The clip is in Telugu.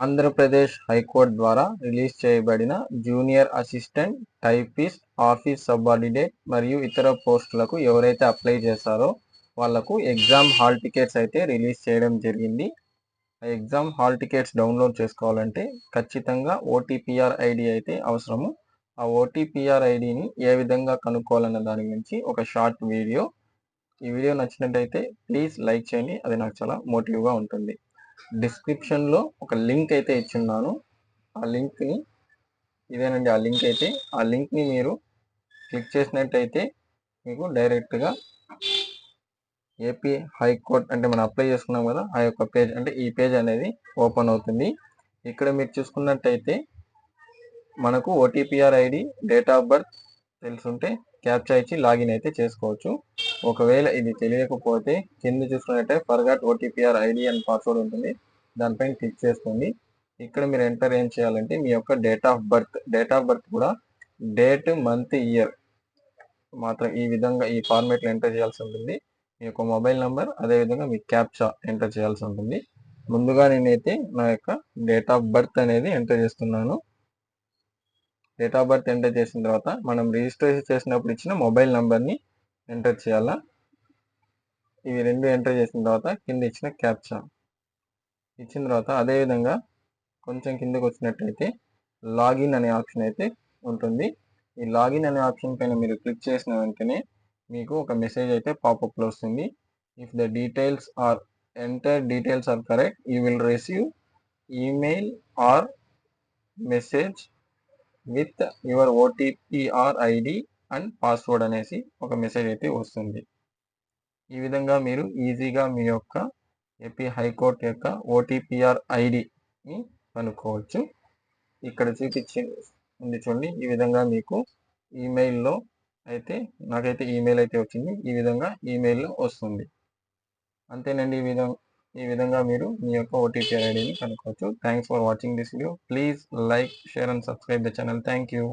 ఆంధ్రప్రదేశ్ హైకోర్టు ద్వారా రిలీజ్ చేయబడిన junior assistant, typist, office subordinate మరియు ఇతర పోస్టులకు ఎవరైతే అప్లై చేశారో వాళ్లకు ఎగ్జామ్ హాల్ టికెట్స్ అయితే రిలీజ్ చేయడం జరిగింది. ఆ ఎగ్జామ్ హాల్ టికెట్స్ డౌన్లోడ్ చేసుకోవాలంటే ఖచ్చితంగా ఓటీపీఆర్ ఐడి అయితే అవసరము. ఆ ఓటీపీఆర్ ఐడిని ఏ విధంగా కనుక్కోవాలన్న దాని గురించి ఒక షార్ట్ వీడియో. ఈ వీడియో నచ్చినట్టయితే ప్లీజ్ లైక్ చేయండి, అది నాకు చాలా మోటివ్గా ఉంటుంది. డిస్క్రిప్షన్లో ఒక లింక్ అయితే ఇచ్చున్నాను. ఆ లింక్ని ఇదేనండి, ఆ లింక్ అయితే ఆ లింక్ని మీరు క్లిక్ చేసినట్టయితే మీకు డైరెక్ట్గా ఏపీ హైకోర్ట్ అంటే మనం అప్లై చేసుకున్నాం కదా ఆ యొక్క పేజ్, అంటే ఈ పేజ్ అనేది ఓపెన్ అవుతుంది. ఇక్కడ మీరు చూసుకున్నట్టయితే మనకు OTPR ID, date of birth తెలుసుంటే క్యాప్చా ఇచ్చి లాగిన్ అయితే చేసుకోవచ్చు. ఒకవేళ ఇది తెలియకపోతే కింద చూసుకున్నట్టే forgot OTPR ID and password ఉంటుంది, దానిపైన క్లిక్ చేసుకోండి. ఇక్కడ మీరు ఎంటర్ ఏం చేయాలంటే మీ యొక్క డేట్ ఆఫ్ బర్త్ కూడా డేట్, మంత్, ఇయర్ మాత్రం ఈ విధంగా ఈ ఫార్మేట్లో ఎంటర్ చేయాల్సి ఉంటుంది. మీ యొక్క మొబైల్ నెంబర్, అదేవిధంగా మీ క్యాప్చా ఎంటర్ చేయాల్సి ఉంటుంది. ముందుగా నేనైతే నా యొక్క డేట్ ఆఫ్ బర్త్ అనేది ఎంటర్ చేస్తున్నాను. డేట్ ఆఫ్ బర్త్ ఎంటర్ చేసిన తర్వాత మనం రిజిస్ట్రేషన్ చేసినప్పుడు ఇచ్చిన మొబైల్ నెంబర్ని ఎంటర్ చేయాలా. ఇవి రెండు ఎంటర్ చేసిన తర్వాత కింద ఇచ్చిన క్యాప్చా ఇచ్చిన తర్వాత అదేవిధంగా కొంచెం కిందకు వచ్చినట్టయితే లాగిన్ అనే ఆప్షన్ అయితే ఉంటుంది. ఈ లాగిన్ అనే ఆప్షన్ పైన మీరు క్లిక్ చేసిన వెంటనే మీకు ఒక మెసేజ్ అయితే పాపప్లో వస్తుంది. If the details are correct you will receive email or message with your OTP or ID and password అనేసి ఒక మెసేజ్ అయితే వస్తుంది. ఈ విధంగా మీరు ఈజీగా మీ యొక్క ఏపీ హైకోర్టు యొక్క ఓటీపీఆర్ ఐడిని కనుక్కోవచ్చు. ఇక్కడ చూపించింది చూడండి, ఈ విధంగా మీకు ఈమెయిల్లో అయితే నాకైతే ఈమెయిల్ అయితే వచ్చింది. ఈ విధంగా ఈమెయిల్లో వస్తుంది. అంతేనండి, ఈ విధంగా మీరు మీ యొక్క ఓటీపీఆర్ ఐడిని కనుక్కోవచ్చు. Thanks for watching this video. Please like, share and subscribe the channel. Thank you.